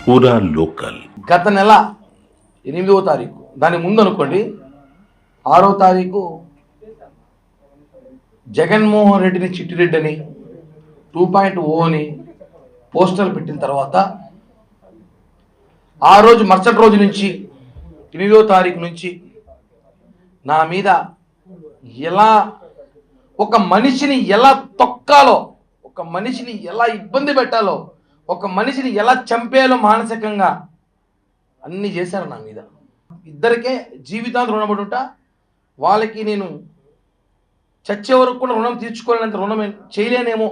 పూరా లోకల్. గత నెల 8వ తారీఖు, దాని ముందు అనుకోండి 6వ తారీఖు జగన్మోహన్ రెడ్డిని చిట్టిరెడ్డి అని 2.0 అని పోస్టర్లు పెట్టిన తర్వాత ఆ రోజు మరుసటి రోజు నుంచి 8వ తారీఖు నుంచి నా మీద ఎలా ఒక మనిషిని ఎలా తొక్కాలో, ఒక మనిషిని ఎలా ఇబ్బంది పెట్టాలో, ఒక మనిషిని ఎలా చంపేయాలో మానసికంగా అన్నీ చేశారు నా మీద. ఇద్దరికే జీవితాంతం రుణపడి ఉంటా. వాళ్ళకి నేను చచ్చే వరకు కూడా రుణం తీర్చుకోలేనంత రుణం చేయలేనేమో.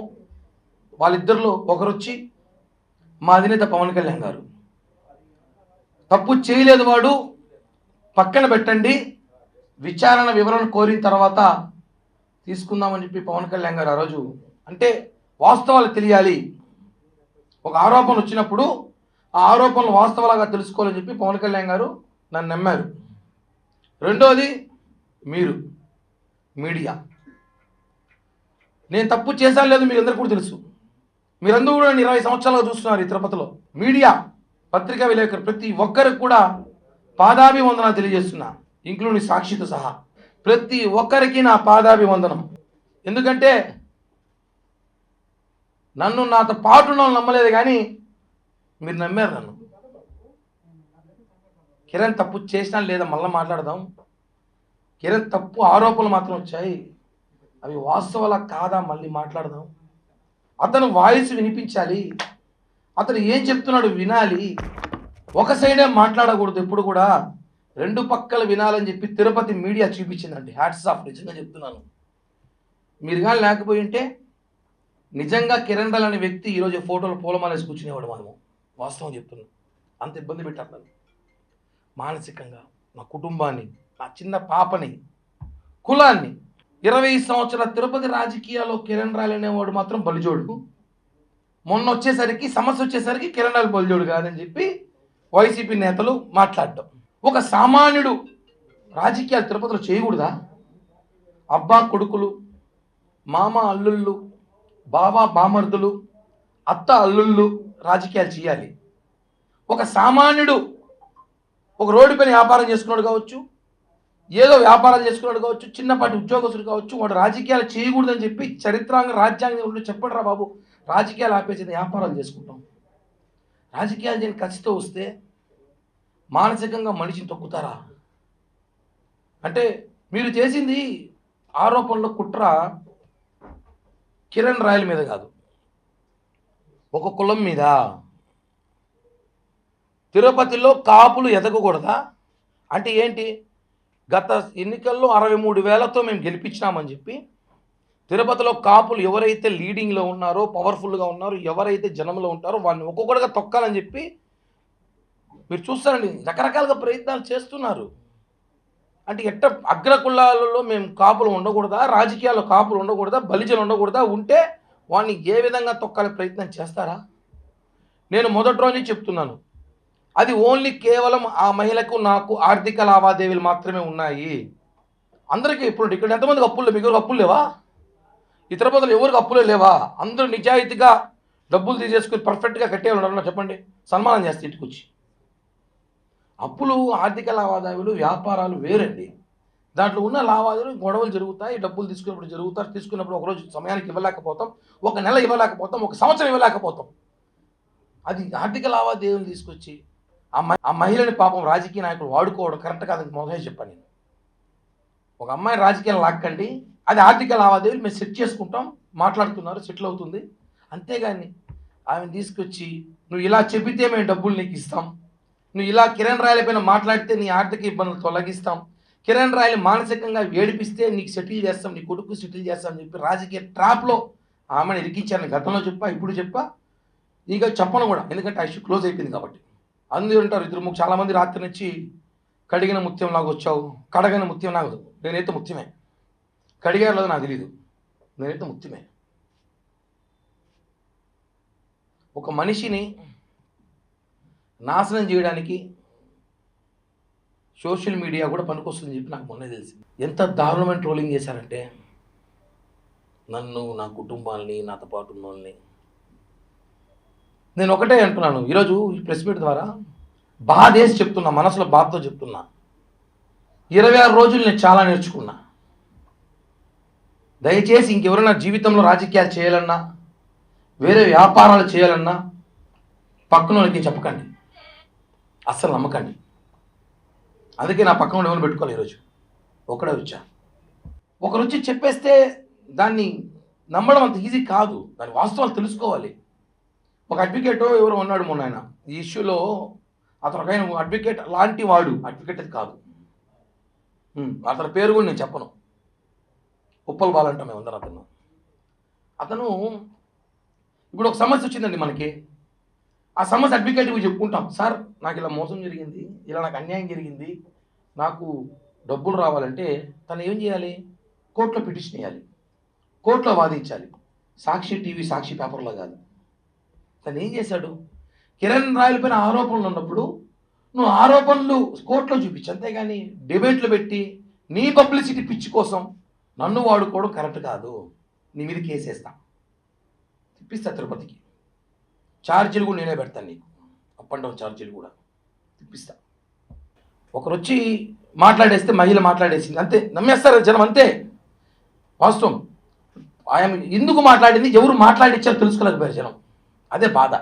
వాళ్ళిద్దరిలో ఒకరు వచ్చి మా అధినేత పవన్ కళ్యాణ్ గారు, తప్పు చేయలేదు వాడు, పక్కన పెట్టండి, విచారణ వివరణ కోరిన తర్వాత తీసుకుందామని చెప్పి పవన్ కళ్యాణ్ గారు ఆ రోజు, అంటే వాస్తవాలు తెలియాలి, ఒక ఆరోపణ వచ్చినప్పుడు ఆ ఆరోపణలు వాస్తవాలుగా తెలుసుకోవాలని చెప్పి పవన్ కళ్యాణ్ గారు నన్ను నమ్మారు. రెండోది మీరు మీడియా, నేను తప్పు చేశాను లేదు మీకు అందరికీ కూడా తెలుసు. మీరందరూ కూడా 20 సంవత్సరాలుగా చూస్తున్నారు ఈ తిరుపతిలో. మీడియా, పత్రికా విలేకరు ప్రతి ఒక్కరికి కూడా పాదాభివందనాలు తెలియజేస్తున్నా, ఇంక్లూడింగ్ సాక్షితో సహా ప్రతి ఒక్కరికి నా పాదాభివందనం. ఎందుకంటే నన్ను నాతో పాటు నమ్మలేదు కానీ మీరు నమ్మారు నన్ను. కిరణ్ తప్పు చేసినా లేదా మళ్ళీ మాట్లాడదాం. కిరణ్ తప్పు ఆరోపణలు మాత్రం వచ్చాయి, అవి వాస్తవాలా కాదా మళ్ళీ మాట్లాడదాం. అతను వాయిస్ వినిపించాలి, అతను ఏం చెప్తున్నాడు వినాలి, ఒక సైడే మాట్లాడకూడదు. ఎప్పుడు కూడా రెండు పక్కలు వినాలని చెప్పి తిరుపతి మీడియా చూపించిందండి. హ్యాట్స్ ఆఫ్, నిజంగా చెప్తున్నాను. మీరు కానీ లేకపోయి ఉంటే నిజంగా కిరణ్ రాయల్ అనే వ్యక్తి ఈరోజు ఫోటోలు పూలమాలేసి కూర్చునేవాడు. మనము వాస్తవం చెప్తున్నాం. అంత ఇబ్బంది పెట్టారు నన్ను మానసికంగా, నా కుటుంబాన్ని, నా చిన్న పాపని, కులాన్ని. 20 సంవత్సరాల తిరుపతి రాజకీయాల్లో కిరణ్ రాయల్ అనేవాడు మాత్రం బలిజోడు. మొన్న వచ్చేసరికి సమస్య వచ్చేసరికి కిరణ్ రాయల్ బలిజోడు కాదని చెప్పి వైసీపీ నేతలు మాట్లాడటం. ఒక సామాన్యుడు రాజకీయాలు తిరుపతిలో చేయకూడదా? అబ్బా కొడుకులు, మామ అల్లుళ్ళు, బాబా బామర్దులు, అత్త అల్లుళ్ళు రాజకీయాలు చేయాలి. ఒక సామాన్యుడు ఒక రోడ్డు పైన వ్యాపారం చేసుకున్నాడు కావచ్చు, ఏదో వ్యాపారం చేసుకున్నాడు కావచ్చు, చిన్నపాటి ఉద్యోగస్తుడు కావచ్చు, వాడు రాజకీయాలు చేయకూడదని చెప్పి చరిత్రాంగ రాజ్యాంగం చెప్పండి రా బాబు, రాజకీయాలు ఆపేసి వ్యాపారాలు చేసుకుంటాం. రాజకీయాలు చేయని ఖచ్చితంగా వస్తే మానసికంగా మనిషిని తొక్కుతారా? అంటే మీరు చేసింది ఆరోపణలో కుట్ర కిరణ్ రాయల్ మీద కాదు, ఒక కులం మీద. తిరుపతిలో కాపులు ఎదగకూడదా? అంటే ఏంటి? గత ఎన్నికల్లో 63,000తో మేము గెలిపించినామని చెప్పి తిరుపతిలో కాపులు ఎవరైతే లీడింగ్లో ఉన్నారో, పవర్ఫుల్గా ఉన్నారో, ఎవరైతే జనంలో ఉంటారో వాళ్ళని ఒక్కొక్కటిగా తొక్కాలని చెప్పి మీరు చూస్తారండి, రకరకాలుగా ప్రయత్నాలు చేస్తున్నారు. అంటే ఎట్ట అగ్ర కులాలలో మేము కాపులు ఉండకూడదా, రాజకీయాల్లో కాపులు ఉండకూడదా, బలిజలు ఉండకూడదా, ఉంటే వాడిని ఏ విధంగా తొక్కాలి ప్రయత్నం చేస్తారా? నేను మొదటి రోజు చెప్తున్నాను, అది ఓన్లీ కేవలం ఆ మహిళకు నాకు ఆర్థిక లావాదేవీలు మాత్రమే ఉన్నాయి. అందరికీ ఇప్పుడు ఇక్కడ ఎంతమందికి అప్పులు, మీకు అప్పులు లేవా? ఈ తిరుపతిలో ఎవరికి అప్పులే లేవా? అందరూ నిజాయితీగా డబ్బులు తీసేసుకుని పర్ఫెక్ట్గా కట్టేవాళ్ళు చెప్పండి, సన్మానం చేస్తే ఇంటికి వచ్చి. అప్పులు, ఆర్థిక లావాదేవీలు, వ్యాపారాలు వేరండి. దాంట్లో ఉన్న లావాదేవీలు, గొడవలు జరుగుతాయి, డబ్బులు తీసుకున్నప్పుడు జరుగుతారు. తీసుకున్నప్పుడు ఒకరోజు సమయానికి ఇవ్వలేకపోతాం, ఒక నెల ఇవ్వలేకపోతాం, ఒక సంవత్సరం ఇవ్వలేకపోతాం. అది ఆర్థిక లావాదేవీలు తీసుకొచ్చి ఆ మహిళని పాపం రాజకీయ నాయకులు వాడుకోవడం కరెక్ట్ కాదని మొదలై చెప్పాను నేను. ఒక అమ్మాయిని రాజకీయాలు లాక్కండి, అది ఆర్థిక లావాదేవీలు మేము సెట్ చేసుకుంటాం, మాట్లాడుతున్నారు, సెటిల్ అవుతుంది. అంతేగాని ఆమెను తీసుకొచ్చి నువ్వు ఇలా చెబితే మేము డబ్బులు నీకు ఇస్తాం, నువ్వు ఇలా కిరణ్ రాయల్ పైన మాట్లాడితే నీ ఆర్థిక ఇబ్బందులు తొలగిస్తాం, కిరణ్ రాయల్ మానసికంగా ఏడిపిస్తే నీకు సెటిల్ చేస్తాం, నీ కొడుకు సెటిల్ చేస్తాం అని చెప్పి రాజకీయ ట్రాప్లో ఆమెను ఇరికించాను. గతంలో చెప్పా, ఇప్పుడు చెప్పా, ఇక చెప్పను కూడా, ఎందుకంటే ఆ ఇష్యూ క్లోజ్ అయిపోయింది కాబట్టి. అందరూ ఉంటారు, ఇద్దరు చాలామంది రాత్రి నుంచి కడిగిన ముత్యం లాగా వచ్చావు, కడగని ముత్యం నాకు, నేనైతే ముత్యమే, కడిగారో నాకు తెలీదు, నేనైతే ముత్యమే. ఒక మనిషిని నాశనం చేయడానికి సోషల్ మీడియా కూడా పనికొస్తుందని చెప్పి నాకు మొన్నే తెలిసింది. ఎంత దారుణమైన ట్రోలింగ్ చేశారంటే నన్ను, నా కుటుంబాన్ని, నాతో పాటు ఉన్న వాళ్ళని. నేను ఒకటే అంటున్నాను, ఈరోజు ఈ ప్రెస్ మీట్ ద్వారా బాధేసి చెప్తున్నా, మనసులో బాధతో చెప్తున్నా. 26 రోజులు నేను చాలా నేర్చుకున్నా. దయచేసి ఇంకెవరైనా జీవితంలో రాజకీయాలు చేయాలన్నా, వేరే వ్యాపారాలు చేయాలన్నా పక్కన వాళ్ళకి చెప్పకండి, అస్సలు నమ్మకండి. అందుకే నా పక్కన ఎవరు పెట్టుకోవాలి. ఈరోజు ఒకడే వచ్చా. ఒకరు వచ్చి చెప్పేస్తే దాన్ని నమ్మడం అంత ఈజీ కాదు, దాని వాస్తవాలు తెలుసుకోవాలి. ఒక అడ్వకేట్ ఎవరు ఉన్నాడు మొన్న, ఆయన ఈ ఇష్యూలో అతను ఒక అడ్వకేట్ లాంటి వాడు, అడ్వకేట్ అది కాదు, అతని పేరు కూడా నేను చెప్పను, ఉప్పల్ బాలంటాం మేమందరం. అతను ఇప్పుడు ఒక సమస్య వచ్చిందండి మనకి, ఆ సమస్య అడ్వకేట్కి చెప్పుకుంటాం, సార్ నాకు ఇలా మోసం జరిగింది, ఇలా నాకు అన్యాయం జరిగింది, నాకు డబ్బులు రావాలంటే తను ఏం చేయాలి, కోర్టులో పిటిషన్ వేయాలి, కోర్టులో వాదించాలి. సాక్షి టీవీ, సాక్షి పేపర్లో కాదు. తను ఏం చేశాడు, కిరణ్ రాయల పైన ఆరోపణలు ఉన్నప్పుడు నువ్వు ఆరోపణలు కోర్టులో చూపించు, అంతేగాని డిబేట్లు పెట్టి నీ పబ్లిసిటీ పిచ్చి కోసం నన్ను వాడుకోవడం కరెక్ట్ కాదు. నీ మీద కేసేస్తా, తిప్పిస్తా తిరుపతికి, ఛార్జీలు కూడా నేనే పెడతాను నీకు, అప్ అండ్ డౌన్ ఛార్జీలు కూడా తిప్పిస్తా. ఒకరు వచ్చి మాట్లాడేస్తే మహిళ మాట్లాడేసింది అంతే, నమ్మేస్తారు జనం అంతే. వాస్తవం ఆయన ఎందుకు మాట్లాడింది, ఎవరు మాట్లాడించారో తెలుసుకోలేకపోయారు జనం, అదే బాధ.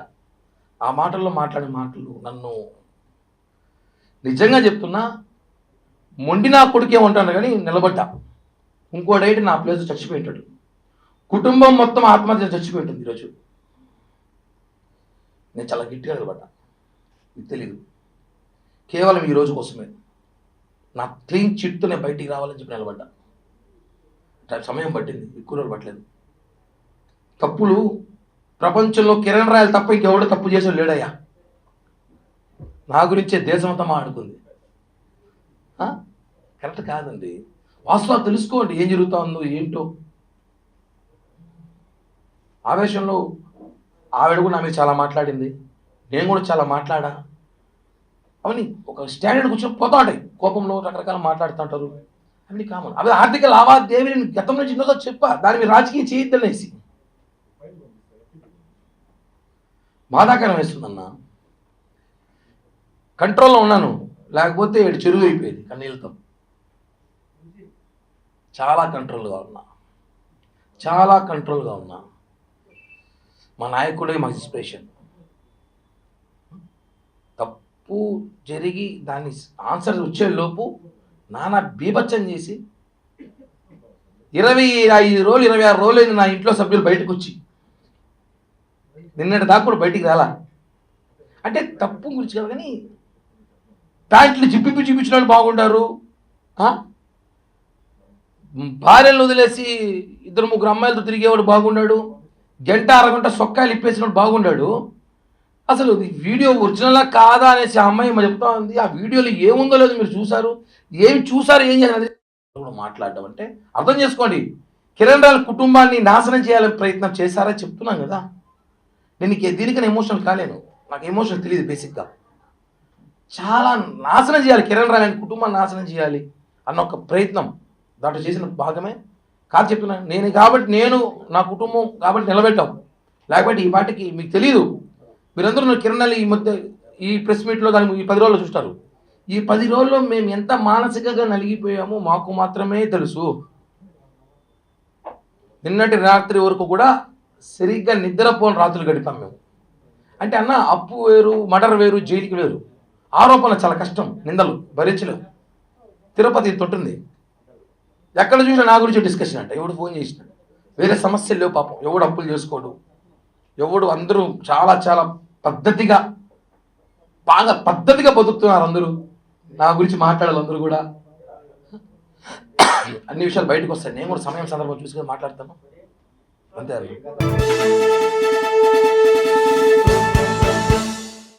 ఆ మాటల్లో మాట్లాడే మాటలు నన్ను నిజంగా చెప్తున్నా, మొండి నా కొడుకే ఉంటాను కానీ నిలబడ్డా. ఇంకోడైతే నా ప్లేస్ చచ్చిపోయింటాడు, కుటుంబం మొత్తం ఆత్మహత్య చచ్చిపోయింటుంది ఈరోజు. నేను చాలా గట్టిగా నిలబడ్డా, మీకు తెలీదు, కేవలం ఈ రోజు కోసమే. నా క్లీన్ చిట్తో నేను బయటికి రావాలని చెప్పి నిలబడ్డా. సమయం పట్టింది, ఎక్కువ రోజులు పట్టలేదు. తప్పులు ప్రపంచంలో కిరణ్ రాయలు తప్ప ఇంకెవడో తప్పు చేసేవాడు లేడయ్యా. నా గురించే దేశం అంతా మాట్లాడుకుంది. కరెక్ట్ కాదండి, వాస్తవాలు తెలుసుకోండి, ఏం జరుగుతా ఉందో ఏంటో. ఆవేశంలో ఆవిడ కూడా నా మీద చాలా మాట్లాడింది, నేను కూడా చాలా మాట్లాడా. అవన్నీ ఒక స్టాండర్డ్ కూర్చొని పోతా ఉంటాయి, కోపంలో రకరకాల మాట్లాడుతుంటారు, అన్ని కామన్. అవి ఆర్థిక లావాదేవీలు గతం నుంచి ఎన్నోదో చెప్పా, దాని మీద రాజకీయం చేయొద్దనేసి. బాధాకరం వేస్తుందన్న, కంట్రోల్లో ఉన్నాను, లేకపోతే చెరువు అయిపోయేది కన్నీళ్ళతో. చాలా కంట్రోల్గా ఉన్నా, చాలా కంట్రోల్గా ఉన్నా. మా నాయకుడే మాకు ఇన్స్పిరేషన్. తప్పు జరిగి దాని ఆన్సర్ వచ్చేలోపు నానా బీభత్సం చేసి 25 రోజులు 26 రోజులు అయింది నా ఇంట్లో సభ్యులు బయటకు వచ్చి, నిన్నటి దాకా కూడా బయటికి రాలా. అంటే తప్పు గురించి కాదు కానీ ప్యాంట్లు చూపించిన వాళ్ళు బాగుంటారు, భార్యలను వదిలేసి 2-3 అమ్మాయిలతో తిరిగేవాడు బాగున్నాడు, గంట అరగంట సొక్కాయలు ఇప్పేసినప్పుడు బాగుండాడు. అసలు వీడియో ఒరిజినల్లా కాదా అనేసి ఆ అమ్మాయి చెప్తా ఉంది. ఆ వీడియోలో ఏముందో లేదు మీరు చూసారు, ఏం చేయాలి మాట్లాడడం అంటే అర్థం చేసుకోండి. కిరణ్ రాయల కుటుంబాన్ని నాశనం చేయాలని ప్రయత్నం చేశారని చెప్తున్నాను కదా. నేను దీనికన్నా ఎమోషనల్ కాలేను, నాకు ఎమోషన్ తెలియదు బేసిక్గా. చాలా నాశనం చేయాలి, కిరణ్ రాయల కుటుంబాన్ని నాశనం చేయాలి అన్న ఒక ప్రయత్నం దాంట్లో చేసిన భాగమే కాదు చెప్తున్నాను. నేను కాబట్టి, నేను నా కుటుంబం కాబట్టి నిలబెట్టాం, లేకపోతే ఈ పాటికి మీకు తెలియదు. మీరందరూ కిరణ్ రాయల ఈ మధ్య ఈ ప్రెస్ మీట్లో కానీ ఈ 10 రోజుల్లో చూస్తారు. ఈ 10 రోజుల్లో మేము ఎంత మానసికంగా నలిగిపోయామో మాకు మాత్రమే తెలుసు. నిన్నటి రాత్రి వరకు కూడా సరిగ్గా నిద్రపోని రాత్రులు గడిపాం మేము. అంటే అన్న, అప్పు వేరు, మర్డర్ వేరు, జైలుకి వేరు. ఆరోపణలు చాలా కష్టం, నిందలు భరించలేము. తిరుపతి తొట్టుంది, ఎక్కడ చూసినా నా గురించి డిస్కషన్ అంట. ఎవడు ఫోన్ చేసినాడు, వేరే సమస్యలు లేవు పాపం, ఎవడు అప్పులు చేసుకోడు, ఎవడు అందరూ చాలా చాలా పద్ధతిగా, బాగా పద్ధతిగా బతుకుతున్నారు అందరూ. నా గురించి మాట్లాడాలి అందరూ కూడా, అన్ని విషయాలు బయటకు వస్తాయి. నేను కూడా సమయం సందర్భం చూసుకొని మాట్లాడతాను అంతే.